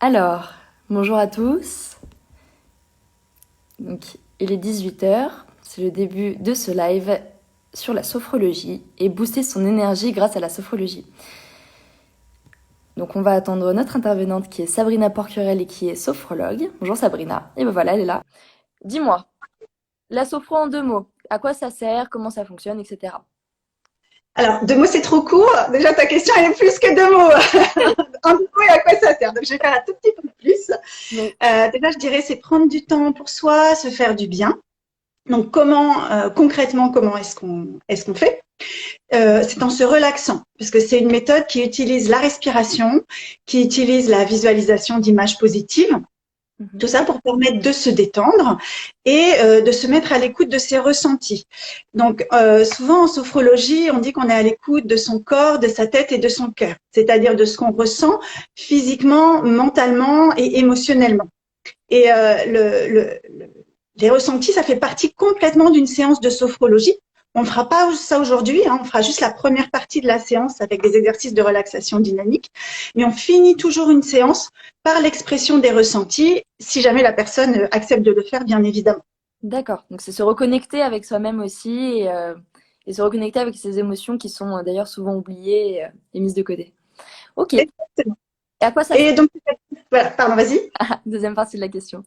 Alors, bonjour à tous. Donc, il est 18 h. C'est le début de ce live sur la sophrologie et booster son énergie grâce à la sophrologie. Donc, on va attendre notre intervenante qui est Sabrina Porquerel et qui est sophrologue. Bonjour Sabrina. Et ben voilà, elle est là. Dis-moi, la sophro en 2 mots. À quoi ça sert, comment ça fonctionne, etc. Alors, 2 mots, c'est trop court. Déjà, ta question, elle est plus que 2 mots. En 2 mots, et à quoi ça sert? Donc, je vais faire un tout petit peu plus. Mais Déjà, je dirais, c'est prendre du temps pour soi, se faire du bien. Donc, concrètement, comment est-ce qu'on fait? C'est en se relaxant, parce que c'est une méthode qui utilise la respiration, qui utilise la visualisation d'images positives. Tout ça pour permettre de se détendre et de se mettre à l'écoute de ses ressentis. Donc, souvent en sophrologie, on dit qu'on est à l'écoute de son corps, de sa tête et de son cœur, c'est-à-dire de ce qu'on ressent physiquement, mentalement et émotionnellement. Et les ressentis, ça fait partie complètement d'une séance de sophrologie. On ne fera pas ça aujourd'hui, on fera juste la première partie de la séance avec des exercices de relaxation dynamique, mais on finit toujours une séance par l'expression des ressentis, si jamais la personne accepte de le faire, bien évidemment. d'accord. Donc, c'est se reconnecter avec soi-même aussi et se reconnecter avec ses émotions qui sont d'ailleurs souvent oubliées et mises de côté. Ok. Et Exactement. à quoi ça sert? Et donc, voilà, pardon, vas-y. Deuxième partie de la question.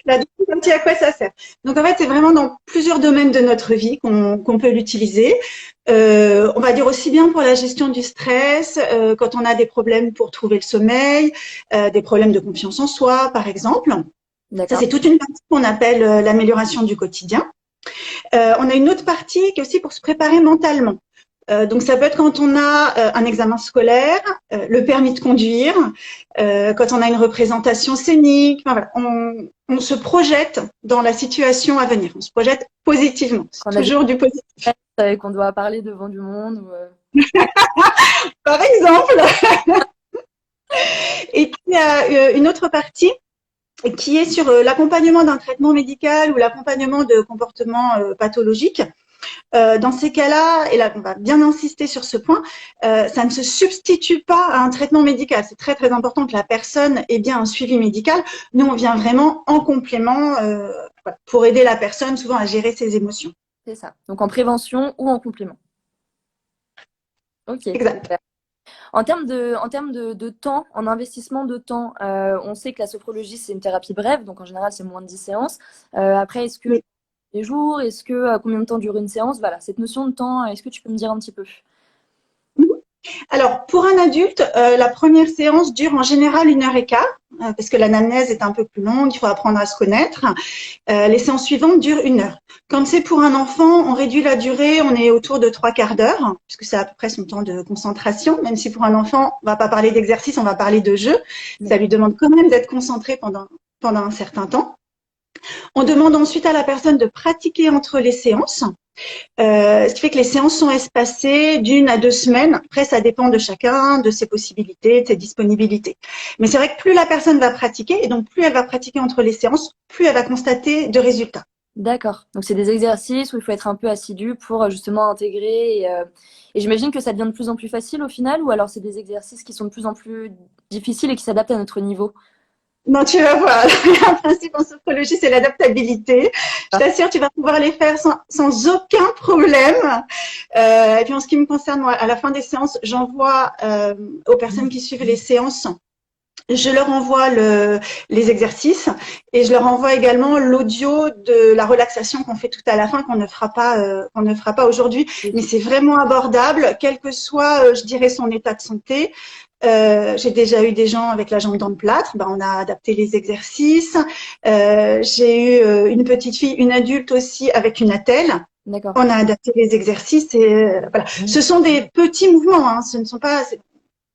La deuxième partie, à quoi ça sert? Donc, en fait, c'est vraiment dans plusieurs domaines de notre vie qu'on peut l'utiliser. On va dire aussi bien pour la gestion du stress, quand on a des problèmes pour trouver le sommeil, des problèmes de confiance en soi, par exemple. Ça, D'accord. c'est toute une partie qu'on appelle l'amélioration du quotidien. On a une autre partie qui est aussi pour se préparer mentalement. Donc ça peut être quand on a un examen scolaire, le permis de conduire, quand on a une représentation scénique. Enfin, voilà, on se projette dans la situation à venir. On se projette positivement. C'est Quand on a des toujours du positif. stress, qu'on doit parler devant du monde. Par exemple. Et puis il y a une autre partie qui est sur l'accompagnement d'un traitement médical ou l'accompagnement de comportements pathologiques. Dans ces cas-là, et là on va bien insister sur ce point, ça ne se substitue pas à un traitement médical. C'est très très important que la personne ait bien un suivi médical. Nous, on vient vraiment en complément voilà, pour aider la personne souvent à gérer ses émotions. C'est ça. Donc en prévention ou en complément. Ok, Exact. super. En termes de temps, en investissement de temps, on sait que la sophrologie, c'est une thérapie brève, donc en général, c'est moins de 10 séances. Après, est-ce que Oui. les jours, est-ce que combien de temps dure une séance? Voilà, cette notion de temps, est-ce que tu peux me dire un petit peu? Alors, pour un adulte, la première séance dure en général 1 heure et quart, parce que l'anamnèse est un peu plus longue, il faut apprendre à se connaître. Les séances suivantes durent 1 heure. Quand c'est pour un enfant, on réduit la durée, on est autour de 3 quarts d'heure, puisque c'est à peu près son temps de concentration, même si pour un enfant, on va pas parler d'exercice, on va parler de jeu. Ça lui demande quand même d'être concentré pendant un certain temps. On demande ensuite à la personne de pratiquer entre les séances. Ce qui fait que les séances sont espacées d'1 à 2 semaines. Après, ça dépend de chacun, de ses possibilités, de ses disponibilités. Mais c'est vrai que plus la personne va pratiquer, et donc plus elle va pratiquer entre les séances, plus elle va constater de résultats. D'accord. Donc c'est des exercices où il faut être un peu assidu pour justement intégrer. Et j'imagine que ça devient de plus en plus facile au final, ou alors c'est des exercices qui sont de plus en plus difficiles et qui s'adaptent à notre niveau. Non, tu vas voir. Un principe en sophrologie, c'est l'adaptabilité. Je Ah, t'assure, tu vas pouvoir les faire sans aucun problème. Et puis en ce qui me concerne, moi, à la fin des séances, j'envoie aux personnes qui suivent les séances, je leur envoie les exercices et je leur envoie également l'audio de la relaxation qu'on fait tout à la fin, qu'on ne fera pas aujourd'hui. oui. Mais c'est vraiment abordable, quel que soit, je dirais, son état de santé. J'ai déjà eu des gens avec la jambe dans le plâtre, on a adapté les exercices. J'ai eu une petite fille, une adulte aussi avec une attelle. D'accord. On a adapté les exercices et voilà. Ce sont des petits mouvements, ce ne sont pas,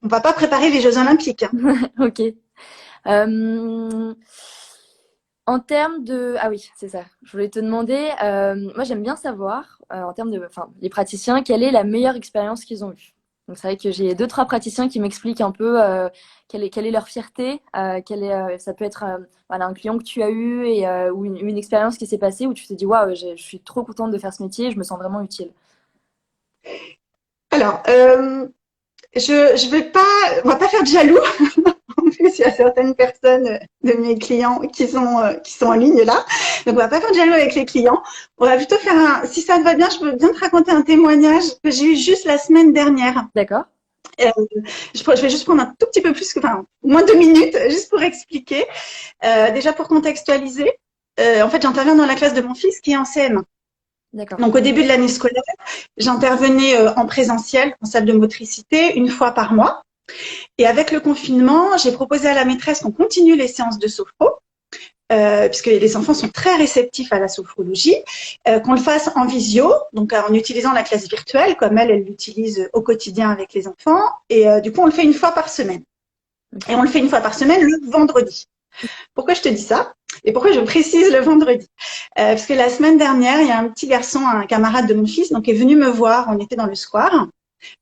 on va pas préparer les Jeux Olympiques. Ok. Euh, En termes de... Ah oui, c'est ça. Je voulais te demander, moi j'aime bien savoir, en termes de... Enfin, les praticiens, quelle est la meilleure expérience qu'ils ont eue. Donc c'est vrai que j'ai deux, trois praticiens qui m'expliquent un peu quelle est leur fierté, ça peut être voilà, un client que tu as eu ou une expérience qui s'est passée où tu te dis, waouh, je suis trop contente de faire ce métier, je me sens vraiment utile. Alors, on va pas faire de jaloux, il y a certaines personnes de mes clients qui sont en ligne là. Donc, on va pas faire de jaloux avec les clients. On va plutôt faire si ça te va bien, je peux bien te raconter un témoignage que j'ai eu juste la semaine dernière. D'accord. Euh, je vais juste prendre un tout petit peu plus, enfin, moins 2 minutes, juste pour expliquer. Déjà pour contextualiser, en fait, j'interviens dans la classe de mon fils qui est en CM1. D'accord. Donc, au début de l'année scolaire, j'intervenais en présentiel, en salle de motricité, une fois par mois. Et avec le confinement, j'ai proposé à la maîtresse qu'on continue les séances de sophro, puisque les enfants sont très réceptifs à la sophrologie, qu'on le fasse en visio, donc en utilisant la classe virtuelle, comme elle l'utilise au quotidien avec les enfants. Et du coup, on le fait une fois par semaine. Et on le fait une fois par semaine le vendredi. Pourquoi je te dis ça? Et pourquoi je précise le vendredi? Parce que la semaine dernière, il y a un petit garçon, un camarade de mon fils, donc est venu me voir, on était dans le square,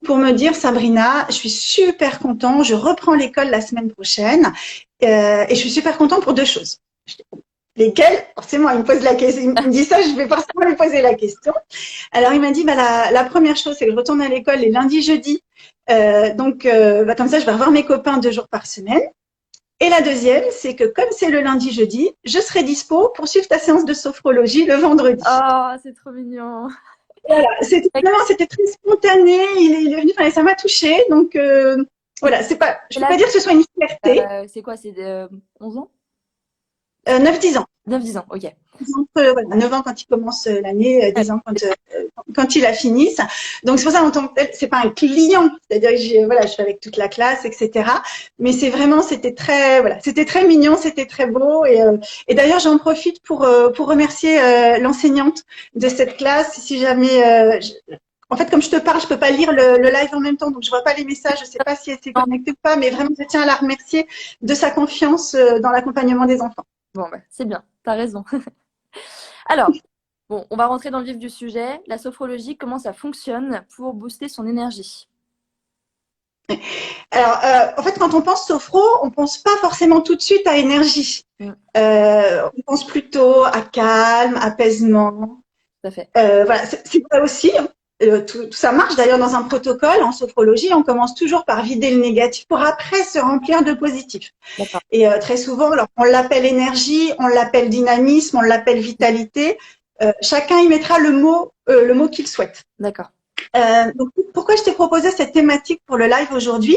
pour me dire, Sabrina, je suis super content, je reprends l'école la semaine prochaine, et je suis super content pour 2 choses. Lesquelles? Forcément, il me pose la question, il me dit ça, je vais forcément lui poser la question. Alors, il m'a dit, la première chose, c'est que je retourne à l'école les lundis, jeudis, donc comme ça, je vais revoir mes copains 2 jours par semaine. Et la deuxième, c'est que comme c'est le lundi, jeudi, je serai dispo pour suivre ta séance de sophrologie le vendredi. Oh, c'est trop mignon. Voilà, c'était très spontané. Il est venu, enfin, ça m'a touchée. Donc voilà, je peux pas dire que ce soit une fierté. C'est quoi? C'est 11 ans? 9-10 ans. 9-10 ans, ok. Voilà, 9 ans quand il commence l'année, 10 ans quand il la finisse. Donc c'est pour ça en tant que tel, c'est pas un client, c'est-à-dire que je suis avec toute la classe, etc. Mais c'était très mignon, c'était très beau. Et d'ailleurs j'en profite pour remercier l'enseignante de cette classe. Si jamais en fait, comme je te parle, je peux pas lire le live en même temps, donc je vois pas les messages. Je sais pas si elle s'est connectée ou pas, mais vraiment, je tiens à la remercier de sa confiance dans l'accompagnement des enfants. Bon, bah, c'est bien, t'as raison. Alors, bon, on va rentrer dans le vif du sujet. La sophrologie, comment ça fonctionne pour booster son énergie? Alors, en fait, quand on pense sophro, on pense pas forcément tout de suite à énergie. On pense plutôt à calme, apaisement. Tout à fait. Voilà, c'est vrai aussi. Tout ça marche d'ailleurs dans un protocole en sophrologie. On commence toujours par vider le négatif pour après se remplir de positif. D'accord. Et très souvent, alors, on l'appelle énergie, on l'appelle dynamisme, on l'appelle vitalité. Chacun y mettra le mot qu'il souhaite. D'accord. Donc, pourquoi je t'ai proposé cette thématique pour le live aujourd'hui?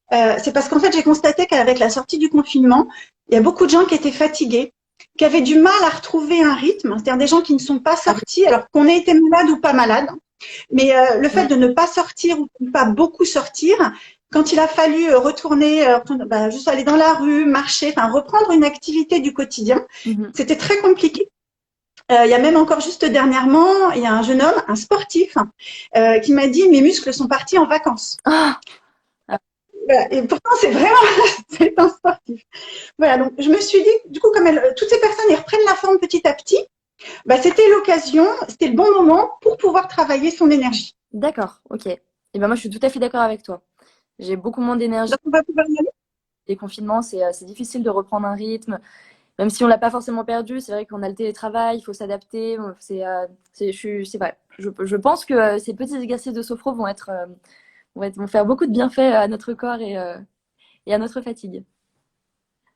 C'est parce qu'en fait, j'ai constaté qu'avec la sortie du confinement, il y a beaucoup de gens qui étaient fatigués, qui avaient du mal à retrouver un rythme, c'est-à-dire des gens qui ne sont pas sortis, alors qu'on ait été malade ou pas malade. Mais le fait de ne pas sortir ou de ne pas beaucoup sortir, quand il a fallu retourner, juste aller dans la rue, marcher, enfin reprendre une activité du quotidien, c'était très compliqué. Il y a même encore juste dernièrement, il y a un jeune homme, un sportif, qui m'a dit mes muscles sont partis en vacances. Ah. Voilà. Et pourtant c'est vraiment c'est un sportif. Voilà, donc je me suis dit, du coup, comme toutes ces personnes ils reprennent la forme petit à petit, c'était l'occasion, c'était le bon moment pour pouvoir travailler son énergie. D'accord, ok. Et ben moi je suis tout à fait d'accord avec toi. J'ai beaucoup moins d'énergie. Donc on va pouvoir y aller. Les confinements, c'est difficile de reprendre un rythme. Même si on l'a pas forcément perdu, c'est vrai qu'on a le télétravail, il faut s'adapter. C'est vrai. Je pense que ces petits exercices de sophro vont faire beaucoup de bienfaits à notre corps et à notre fatigue.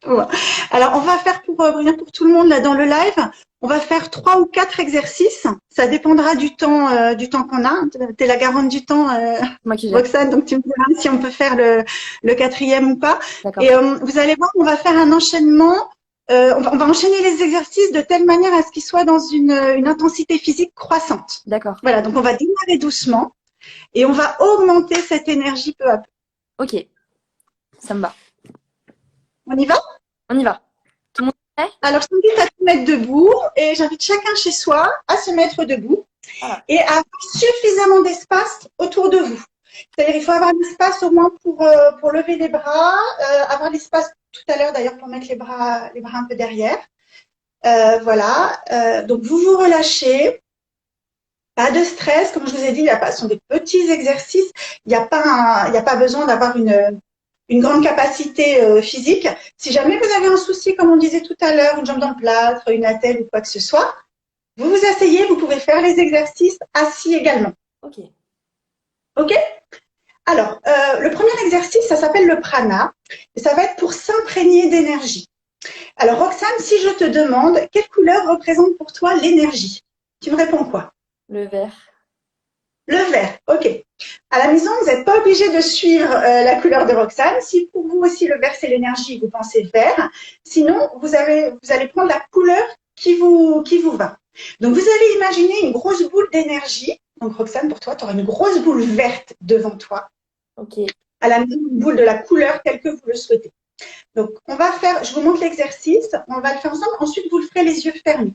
Ouais. Alors, on va faire pour tout le monde là dans le live. On va faire 3 ou 4 exercices. Ça dépendra du temps qu'on a. Tu es la garante du temps, Moi qui gère. Roxane, donc tu me diras si on peut faire le quatrième ou pas. D'accord. Et vous allez voir, on va faire un enchaînement. On va enchaîner les exercices de telle manière à ce qu'ils soient dans une intensité physique croissante. D'accord. Voilà, donc on va démarrer doucement et on va augmenter cette énergie peu à peu. Ok, ça me va. On y va? On y va. Tout le monde est prêt? Alors, je t'invite à te mettre debout et j'invite chacun chez soi à se mettre debout et à avoir suffisamment d'espace autour de vous. C'est-à-dire il faut avoir l'espace au moins pour lever les bras, avoir l'espace tout à l'heure d'ailleurs pour mettre les bras un peu derrière. Voilà. Donc, vous vous relâchez. Pas de stress, comme je vous ai dit, ce sont des petits exercices. Il n'y a pas besoin d'avoir une grande capacité physique. Si jamais vous avez un souci, comme on disait tout à l'heure, une jambe dans le plâtre, une attelle ou quoi que ce soit, vous vous asseyez, vous pouvez faire les exercices assis également. Ok. Ok? Alors, le premier exercice, ça s'appelle le prana, et ça va être pour s'imprégner d'énergie. Alors, Roxane, si je te demande quelle couleur représente pour toi l'énergie, tu me réponds quoi? Le vert. Le vert, ok. À la maison, vous n'êtes pas obligé de suivre la couleur de Roxane. Si pour vous aussi le vert c'est l'énergie, vous pensez vert. Sinon, vous allez prendre la couleur qui vous va. Donc, vous allez imaginer une grosse boule d'énergie. Donc, Roxane, pour toi, tu auras une grosse boule verte devant toi. Ok. À la maison, une boule de la couleur telle que vous le souhaitez. Donc, on va faire, je vous montre l'exercice, on va le faire ensemble. Ensuite, vous le ferez les yeux fermés.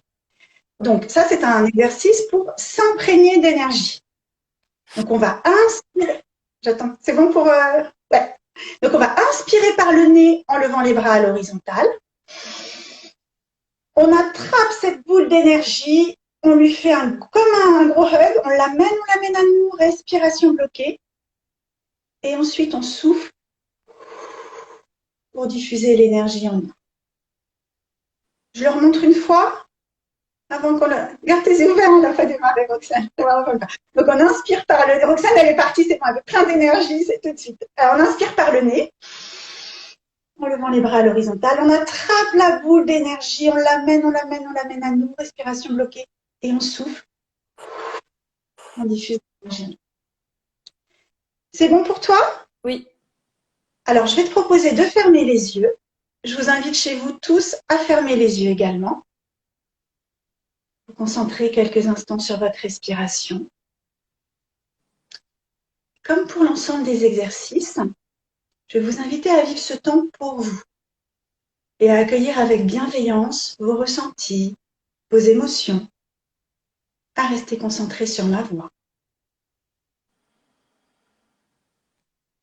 Donc, ça, c'est un exercice pour s'imprégner d'énergie. Donc, on va inspirer. J'attends, c'est bon pour. Ouais. Donc, on va inspirer par le nez en levant les bras à l'horizontale. On attrape cette boule d'énergie, on lui fait comme un gros hug, on l'amène à nous, respiration bloquée. Et ensuite, on souffle pour diffuser l'énergie en nous. Je le remontre une fois avant qu'on le. Garde tes yeux ouverts, on n'a pas démarré, Roxane. Donc, on inspire par le nez. Roxane, elle est partie, c'est bon, elle avait plein d'énergie, c'est tout de suite. Alors, on inspire par le nez, en levant les bras à l'horizontale. On attrape la boule d'énergie, on l'amène à nous, respiration bloquée. Et on souffle, on diffuse l'énergie. C'est bon pour toi? Oui. Alors, je vais te proposer de fermer les yeux. Je vous invite chez vous tous à fermer les yeux également. Vous concentrez quelques instants sur votre respiration. Comme pour l'ensemble des exercices, je vais vous inviter à vivre ce temps pour vous et à accueillir avec bienveillance vos ressentis, vos émotions, à rester concentré sur ma voix.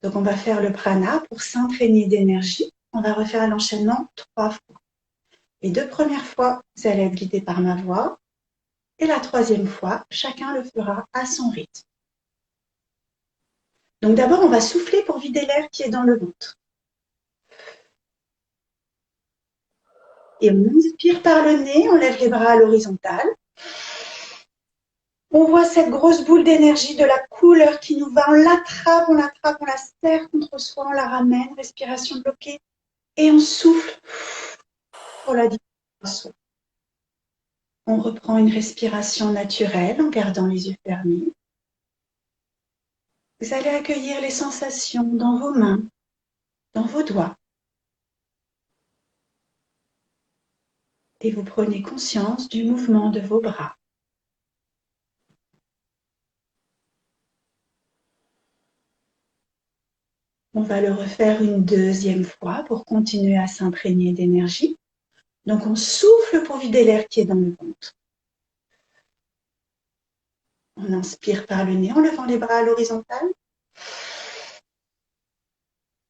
Donc, on va faire le prana pour s'imprégner d'énergie. On va refaire l'enchaînement 3 fois. Les 2 premières fois, vous allez être guidé par ma voix. Et la 3e fois, chacun le fera à son rythme. Donc d'abord, on va souffler pour vider l'air qui est dans le ventre. Et on inspire par le nez, on lève les bras à l'horizontale. On voit cette grosse boule d'énergie de la couleur qui nous va, on l'attrape, on la serre contre soi, on la ramène, respiration bloquée. Et on souffle pour la diffusion. On reprend une respiration naturelle en gardant les yeux fermés. Vous allez accueillir les sensations dans vos mains, dans vos doigts. Et vous prenez conscience du mouvement de vos bras. On va le refaire une 2e fois pour continuer à s'imprégner d'énergie. Donc, on souffle pour vider l'air qui est dans le ventre. On inspire par le nez en levant les bras à l'horizontale.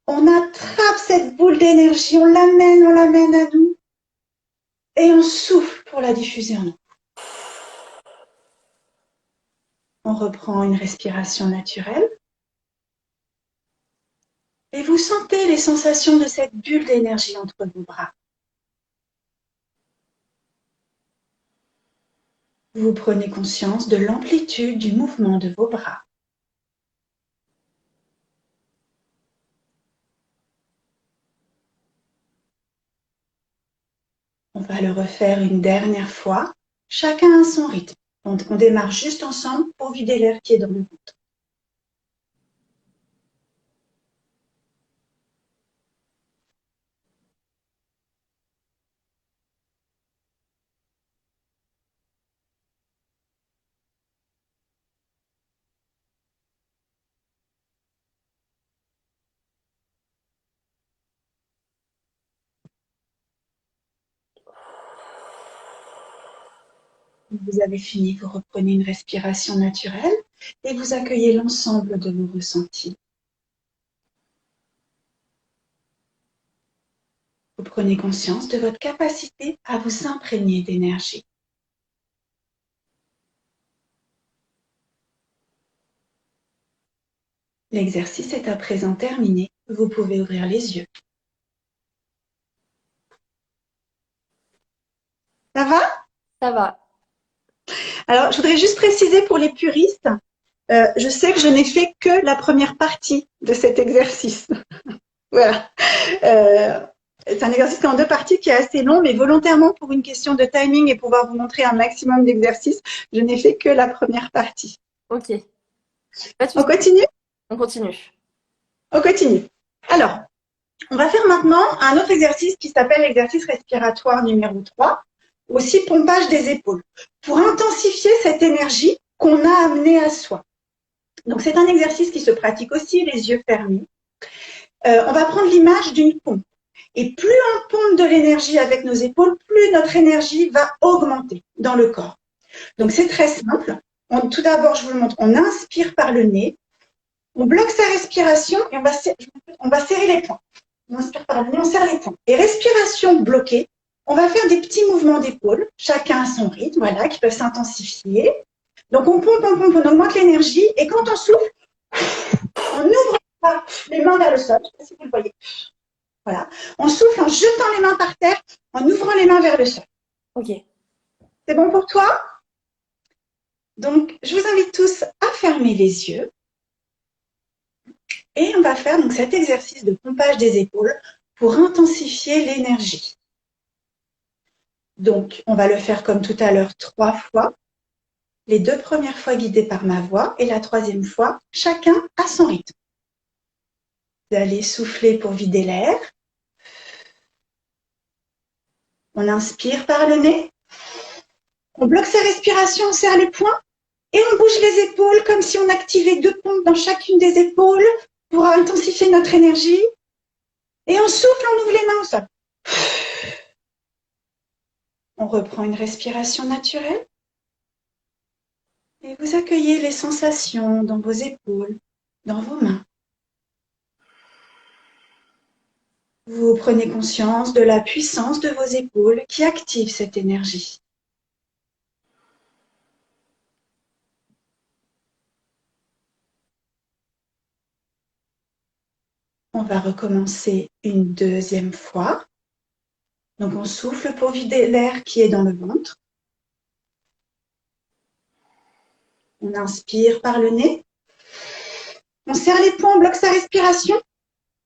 On attrape cette boule d'énergie, on l'amène à nous. Et on souffle pour la diffuser en nous. On reprend une respiration naturelle. Et vous sentez les sensations de cette bulle d'énergie entre vos bras. Vous prenez conscience de l'amplitude du mouvement de vos bras. On va le refaire une dernière fois, chacun à son rythme. On démarre juste ensemble pour vider l'air qui est dans le ventre. Vous avez fini, vous reprenez une respiration naturelle et vous accueillez l'ensemble de vos ressentis. Vous prenez conscience de votre capacité à vous imprégner d'énergie. L'exercice est à présent terminé. Vous pouvez ouvrir les yeux. Ça va? Ça va. Alors, je voudrais juste préciser pour les puristes, Je sais que je n'ai fait que la première partie de cet exercice. Voilà. C'est un exercice qui est en deux parties, qui est assez long, mais volontairement pour une question de timing et pouvoir vous montrer un maximum d'exercices, je n'ai fait que la première partie. Ok. Pas de On souci. continue? On continue. On continue. Alors, on va faire maintenant un autre exercice qui s'appelle l'exercice respiratoire numéro 3, aussi pompage des épaules, pour intensifier cette énergie qu'on a amenée à soi. Donc, c'est un exercice qui se pratique aussi les yeux fermés. On va prendre l'image d'une pompe. Et plus on pompe de l'énergie avec nos épaules, plus notre énergie va augmenter dans le corps. Donc, c'est très simple. Tout d'abord, je vous le montre, on inspire par le nez, on bloque sa respiration et on va serrer les poings. On inspire par le nez, on serre les poings. Et respiration bloquée, on va faire des petits mouvements d'épaule, chacun à son rythme, voilà, qui peuvent s'intensifier. Donc, on pompe, on augmente l'énergie. Et quand on souffle, on ouvre les mains vers le sol. Je ne sais pas si vous le voyez. Voilà. On souffle en jetant les mains par terre, en ouvrant les mains vers le sol. Ok. C'est bon pour toi? Donc, je vous invite tous à fermer les yeux. Et on va faire donc cet exercice de pompage des épaules pour intensifier l'énergie. Donc, on va le faire comme tout à l'heure 3 fois. Les 2 premières fois guidées par ma voix et la 3e fois, chacun à son rythme. Vous allez souffler pour vider l'air. On inspire par le nez. On bloque sa respiration, on serre les poings et on bouge les épaules comme si on activait 2 pompes dans chacune des épaules pour intensifier notre énergie. Et on souffle, on ouvre les mains au sol. On reprend une respiration naturelle. Et vous accueillez les sensations dans vos épaules, dans vos mains. Vous prenez conscience de la puissance de vos épaules qui active cette énergie. On va recommencer une 2e fois. Donc on souffle pour vider l'air qui est dans le ventre. On inspire par le nez. On serre les poings, on bloque sa respiration.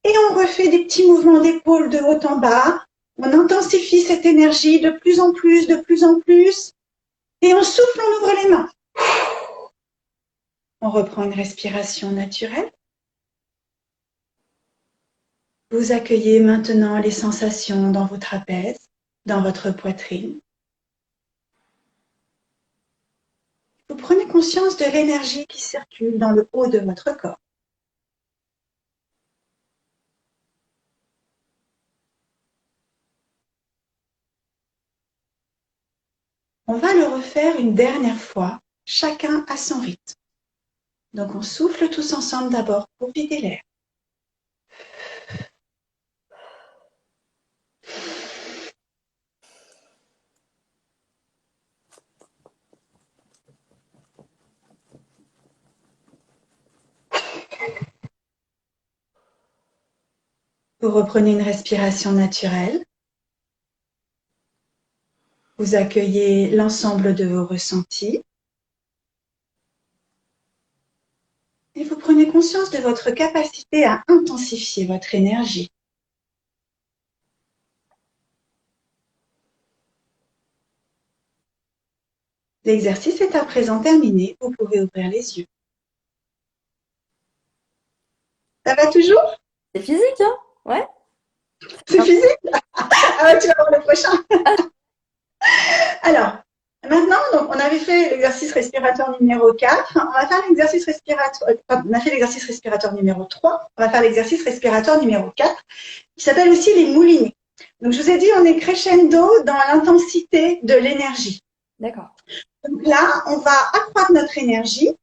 Et on refait des petits mouvements d'épaule de haut en bas. On intensifie cette énergie de plus en plus, de plus en plus. Et on souffle, on ouvre les mains. On reprend une respiration naturelle. Vous accueillez maintenant les sensations dans vos trapèzes, dans votre poitrine. Vous prenez conscience de l'énergie qui circule dans le haut de votre corps. On va le refaire une dernière fois, chacun à son rythme. Donc on souffle tous ensemble d'abord pour vider l'air. Vous reprenez une respiration naturelle. Vous accueillez l'ensemble de vos ressentis. Et vous prenez conscience de votre capacité à intensifier votre énergie. L'exercice est à présent terminé. Vous pouvez ouvrir les yeux. Ça va toujours? C'est physique, hein? Ouais. C'est physique? Ah ouais, tu vas voir le prochain. Alors, maintenant, donc, on avait fait l'exercice respiratoire numéro 4. On va faire l'exercice respiratoire. On a fait l'exercice respiratoire numéro 3. On va faire l'exercice respiratoire numéro 4, qui s'appelle aussi les moulinets. Donc, je vous ai dit, on est crescendo dans l'intensité de l'énergie. D'accord. Donc là, on va accroître notre énergie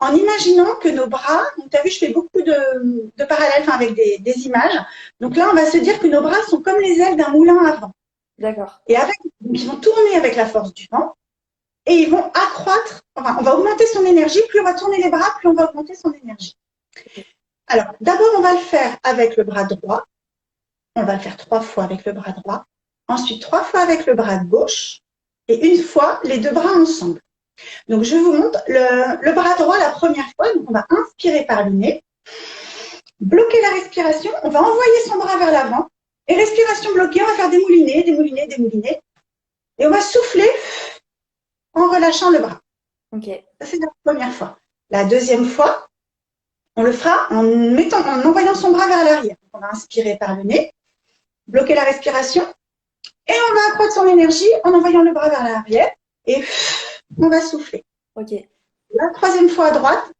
en imaginant que nos bras, donc tu as vu, je fais beaucoup de parallèles avec des images. Donc là, on va se dire que nos bras sont comme les ailes d'un moulin à vent. D'accord. Et donc ils vont tourner avec la force du vent et ils vont accroître, enfin, on va augmenter son énergie. Plus on va tourner les bras, plus on va augmenter son énergie. Alors, d'abord, on va le faire avec le bras droit. On va le faire 3 fois avec le bras droit. Ensuite, 3 fois avec le bras gauche. Et une fois, les 2 bras ensemble. Donc, je vous montre le bras droit la première fois. Donc, on va inspirer par le nez, bloquer la respiration. On va envoyer son bras vers l'avant. Et respiration bloquée, on va faire des moulinets, des moulinets, des moulinets. Et on va souffler en relâchant le bras. Ok. Ça, c'est la première fois. La deuxième fois, on le fera en envoyant son bras vers l'arrière. On va inspirer par le nez, bloquer la respiration. Et on va accroître son énergie en envoyant le bras vers l'arrière. Et on va souffler. Ok. La troisième fois à droite,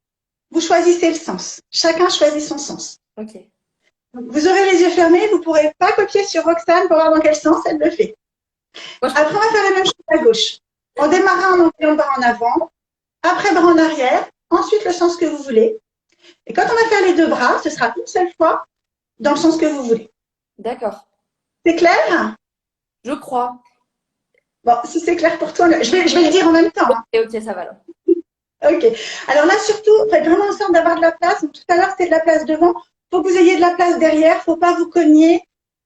vous choisissez le sens. Chacun choisit son sens. Ok. Donc, vous aurez les yeux fermés, vous ne pourrez pas copier sur Roxane pour voir dans quel sens elle le fait. Après, on va faire la même chose à gauche. On démarrera en envoyant le bras en avant, après bras en arrière, ensuite le sens que vous voulez. Et quand on va faire les deux bras, ce sera une seule fois dans le sens que vous voulez. D'accord. C'est clair? Je crois. Bon, si c'est clair pour toi, je vais le dire en même temps. Hein. Ok, ça va alors. Ok. Alors là, surtout, faites vraiment en sorte d'avoir de la place. Donc, tout à l'heure, c'était de la place devant. Il faut que vous ayez de la place derrière. Il ne faut pas vous cogner.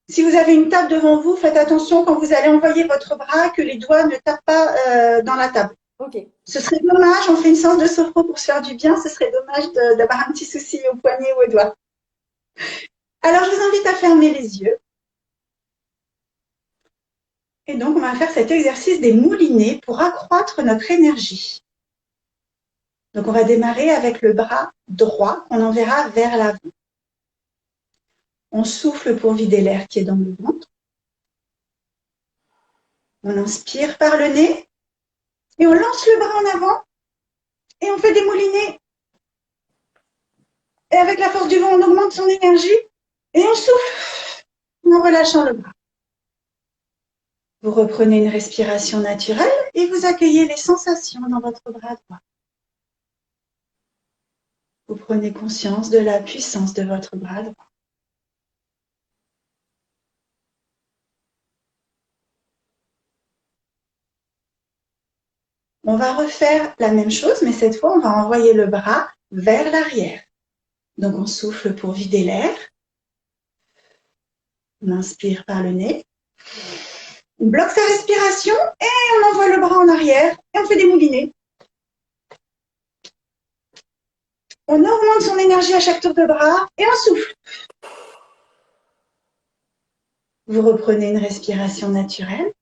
Si vous avez une table devant vous, faites attention quand vous allez envoyer votre bras que les doigts ne tapent pas dans la table. Ok. Ce serait dommage, on fait une séance de sophro pour se faire du bien, ce serait dommage d'avoir un petit souci au poignet ou au doigt. Alors, je vous invite à fermer les yeux. Et donc, on va faire cet exercice des moulinets pour accroître notre énergie. Donc, on va démarrer avec le bras droit qu'on enverra vers l'avant. On souffle pour vider l'air qui est dans le ventre. On inspire par le nez et on lance le bras en avant et on fait des moulinets. Et avec la force du vent, on augmente son énergie et on souffle en relâchant le bras. Vous reprenez une respiration naturelle et vous accueillez les sensations dans votre bras droit. Vous prenez conscience de la puissance de votre bras droit. On va refaire la même chose, mais cette fois, on va envoyer le bras vers l'arrière. Donc, on souffle pour vider l'air. On inspire par le nez. On bloque sa respiration et on envoie le bras en arrière et on fait des moulinets. On augmente son énergie à chaque tour de bras et on souffle. Vous reprenez une respiration naturelle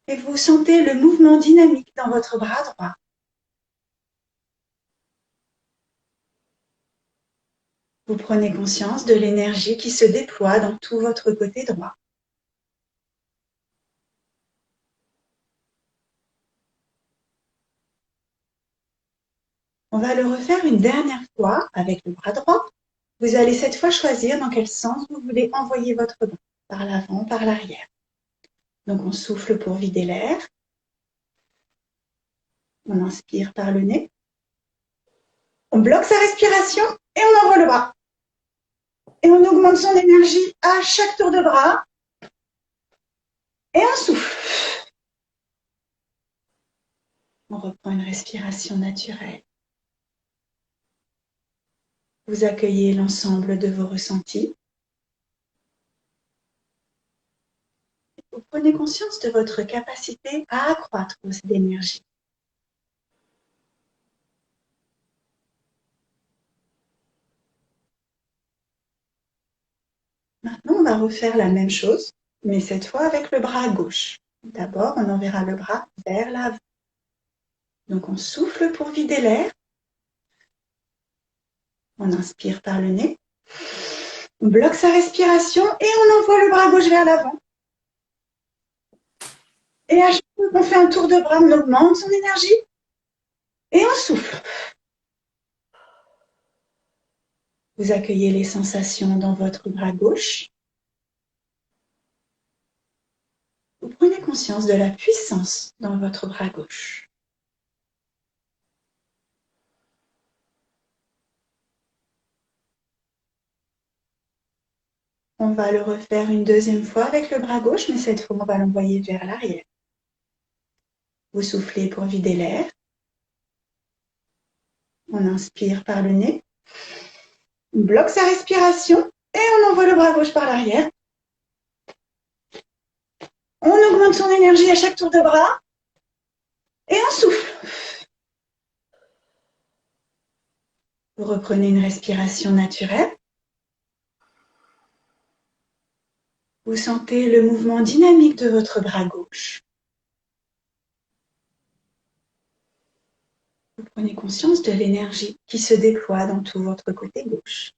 et vous sentez le mouvement dynamique dans votre bras droit. Vous prenez conscience de l'énergie qui se déploie dans tout votre côté droit. On va le refaire une dernière fois avec le bras droit. Vous allez cette fois choisir dans quel sens vous voulez envoyer votre bras, par l'avant, par l'arrière. Donc on souffle pour vider l'air. On inspire par le nez. On bloque sa respiration et on envoie le bras. Et on augmente son énergie à chaque tour de bras. Et on souffle. On reprend une respiration naturelle. Vous accueillez l'ensemble de vos ressentis. Vous prenez conscience de votre capacité à accroître vos énergies. Maintenant, on va refaire la même chose, mais cette fois avec le bras gauche. D'abord, on enverra le bras vers l'avant. Donc, on souffle pour vider l'air. On inspire par le nez. On bloque sa respiration et on envoie le bras gauche vers l'avant. Et à chaque fois qu'on fait un tour de bras, on augmente son énergie et on souffle. Vous accueillez les sensations dans votre bras gauche. Vous prenez conscience de la puissance dans votre bras gauche. On va le refaire une deuxième fois avec le bras gauche, mais cette fois, on va l'envoyer vers l'arrière. Vous soufflez pour vider l'air. On inspire par le nez. On bloque sa respiration et on envoie le bras gauche par l'arrière. On augmente son énergie à chaque tour de bras Et on souffle. Vous reprenez une respiration naturelle. Vous sentez le mouvement dynamique de votre bras gauche. Vous prenez conscience de l'énergie qui se déploie dans tout votre côté gauche.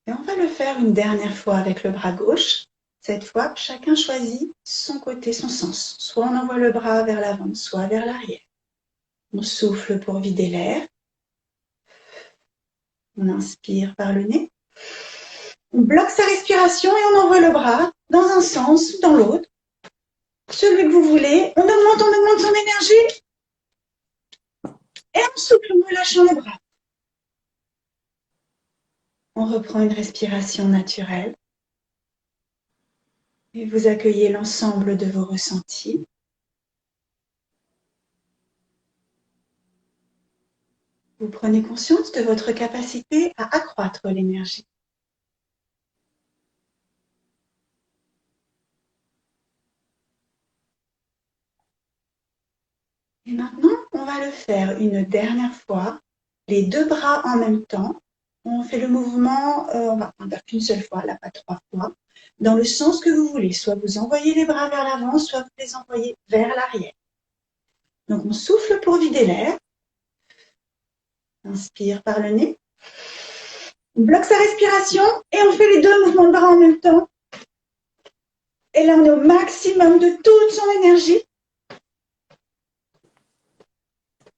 Et on va le faire une dernière fois avec le bras gauche. Cette fois, chacun choisit son côté, son sens. Soit on envoie le bras vers l'avant, soit vers l'arrière. On souffle pour vider l'air. On inspire par le nez. On bloque sa respiration et on envoie le bras dans un sens ou dans l'autre. Celui que vous voulez. On augmente son énergie. Et on souffle en relâchant le bras. On reprend une respiration naturelle. Et vous accueillez l'ensemble de vos ressentis. Vous prenez conscience de votre capacité à accroître l'énergie. Et maintenant, on va le faire une dernière fois, les deux bras en même temps. On fait le mouvement, on va en faire qu'une seule fois, là pas 3 fois, dans le sens que vous voulez. Soit vous envoyez les bras vers l'avant, soit vous les envoyez vers l'arrière. Donc on souffle pour vider l'air. Inspire par le nez. On bloque sa respiration et on fait les deux mouvements de bras en même temps. Et là, on est au maximum de toute son énergie.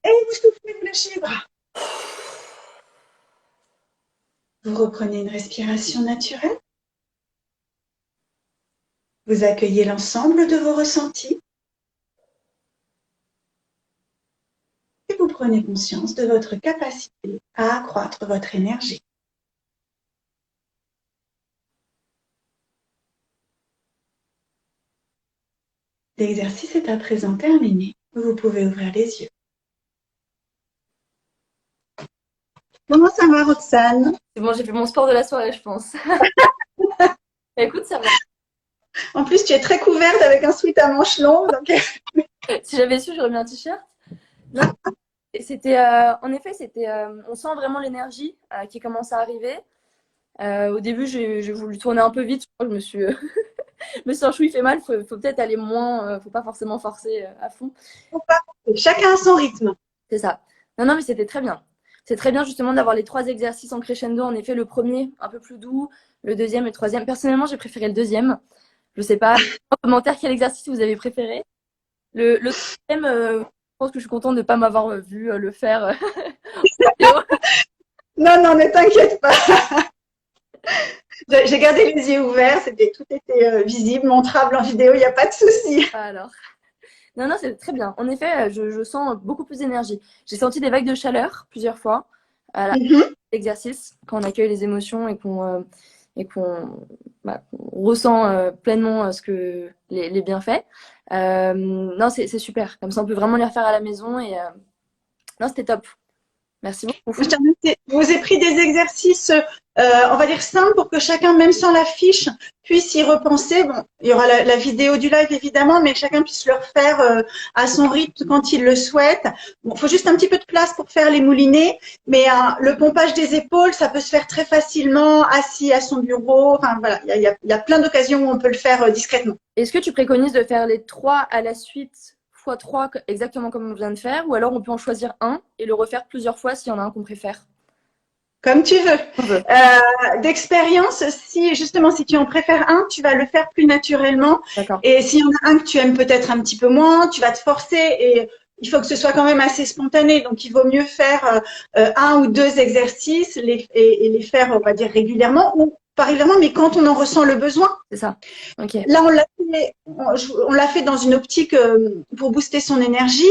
Et vous soufflez, vous lâchez les bras. Vous reprenez une respiration naturelle. Vous accueillez l'ensemble de vos ressentis. Et vous prenez conscience de votre capacité à accroître votre énergie. L'exercice est à présent terminé. Vous pouvez ouvrir les yeux. Comment ça va, Roxane? C'est bon, j'ai fait mon sport de la soirée, je pense. Écoute, ça va. En plus, tu es très couverte avec un sweat à manches longues. Donc... Si j'avais su, j'aurais mis un t-shirt. Non, c'était, en effet, c'était, on sent vraiment l'énergie qui commence à arriver. Au début, j'ai voulu tourner un peu vite. Je me suis, me suis un chouï fait mal. Faut peut-être aller moins. Faut pas forcément forcer à fond. Chacun a son rythme. C'est ça. Non, mais c'était très bien. C'est très bien justement d'avoir les 3 exercices en crescendo. En effet, le premier un peu plus doux, le deuxième et le troisième. Personnellement, j'ai préféré le deuxième. Je sais pas en commentaire quel exercice vous avez préféré. Le troisième, je pense que je suis contente de ne pas m'avoir vu le faire. Non, ne t'inquiète pas. J'ai gardé les yeux ouverts, tout était visible, montrable en vidéo, il n'y a pas de souci. Alors. Non, c'est très bien. En effet, je sens beaucoup plus d'énergie. J'ai senti des vagues de chaleur plusieurs fois à l'exercice, quand on accueille les émotions et qu'on ressent pleinement les bienfaits. Non, c'est super. Comme ça, on peut vraiment les refaire à la maison. Et non, c'était top. Merci beaucoup. Je vous ai pris des exercices, on va dire simples, pour que chacun, même sans la fiche, puisse y repenser. Bon, il y aura la vidéo du live évidemment, mais chacun puisse le refaire à son rythme quand il le souhaite. Bon, faut juste un petit peu de place pour faire les moulinets, mais le pompage des épaules, ça peut se faire très facilement, assis à son bureau. Enfin voilà, il y a plein d'occasions où on peut le faire discrètement. Est-ce que tu préconises de faire les 3 à la suite? X3 exactement comme on vient de faire, ou alors on peut en choisir un et le refaire plusieurs fois s'il y en a un qu'on préfère? Comme tu veux. D'expérience, si tu en préfères un, tu vas le faire plus naturellement. Et s'il y en a un que tu aimes peut-être un petit peu moins, tu vas te forcer et il faut que ce soit quand même assez spontané. Donc, il vaut mieux faire 1 ou 2 exercices et les faire, on va dire, régulièrement ou pas régulièrement, mais quand on en ressent le besoin. C'est ça. Okay. Là, on l'a fait dans une optique pour booster son énergie.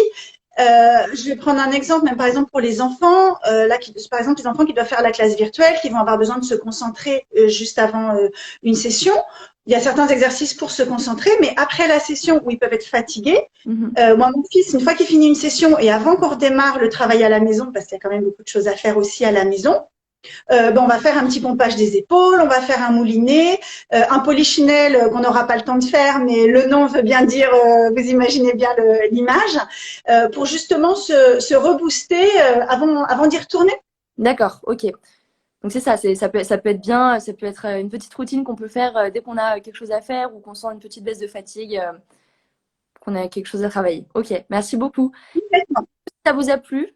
Je vais prendre un exemple, même par exemple pour les enfants, par exemple les enfants qui doivent faire la classe virtuelle, qui vont avoir besoin de se concentrer juste avant une session. Il y a certains exercices pour se concentrer, mais après la session où ils peuvent être fatigués, moi mon fils, une fois qu'il finit une session et avant qu'on redémarre le travail à la maison, parce qu'il y a quand même beaucoup de choses à faire aussi à la maison, On va faire un petit pompage des épaules, on va faire un moulinet, un polichinelle qu'on n'aura pas le temps de faire, mais le nom veut bien dire, vous imaginez bien l'image, pour justement se rebooster avant d'y retourner. D'accord, ok. Donc c'est ça, ça peut être bien, ça peut être une petite routine qu'on peut faire dès qu'on a quelque chose à faire ou qu'on sent une petite baisse de fatigue, qu'on a quelque chose à travailler. Ok, merci beaucoup. Si ça vous a plu,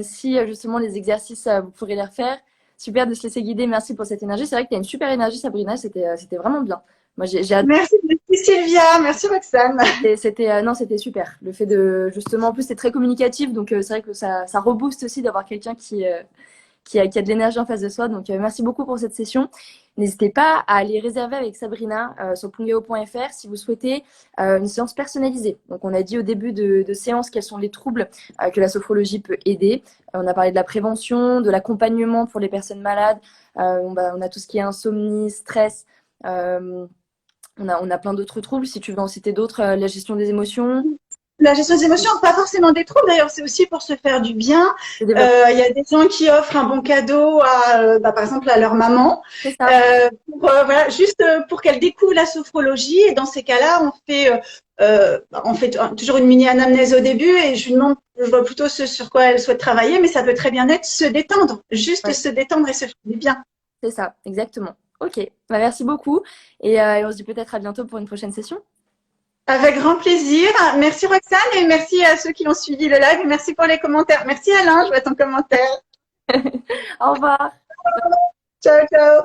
si justement les exercices, vous pourrez les refaire, super de se laisser guider, merci pour cette énergie. C'est vrai que tu as une super énergie, Sabrina, c'était vraiment bien. Moi, j'ai adoré. Merci Sylvia, merci Roxane. C'était non, c'était super. Le fait de justement, en plus, c'est très communicatif, donc c'est vrai que ça rebooste aussi d'avoir quelqu'un qui a de l'énergie en face de soi. Donc, merci beaucoup pour cette session. N'hésitez pas à aller réserver avec Sabrina sur pongeo.fr si vous souhaitez une séance personnalisée. Donc, on a dit au début de séance quels sont les troubles que la sophrologie peut aider. On a parlé de la prévention, de l'accompagnement pour les personnes malades. On a tout ce qui est insomnie, stress. On a plein d'autres troubles. Si tu veux en citer d'autres, la gestion des émotions. La gestion des émotions, pas forcément des troubles. D'ailleurs, c'est aussi pour se faire du bien. Il y a des gens qui offrent un bon cadeau par exemple, à leur maman. C'est ça. Voilà, juste pour qu'elle découvre la sophrologie. Et dans ces cas-là, on fait toujours une mini anamnèse au début et je lui demande, je vois plutôt ce sur quoi elle souhaite travailler, mais ça peut très bien être se détendre. Juste se détendre et se faire du bien. C'est ça, exactement. Ok, merci beaucoup. Et on se dit peut-être à bientôt pour une prochaine session. Avec grand plaisir. Merci Roxane et merci à ceux qui ont suivi le live. Merci pour les commentaires. Merci Alain, je vois ton commentaire. Au revoir. Ciao, ciao.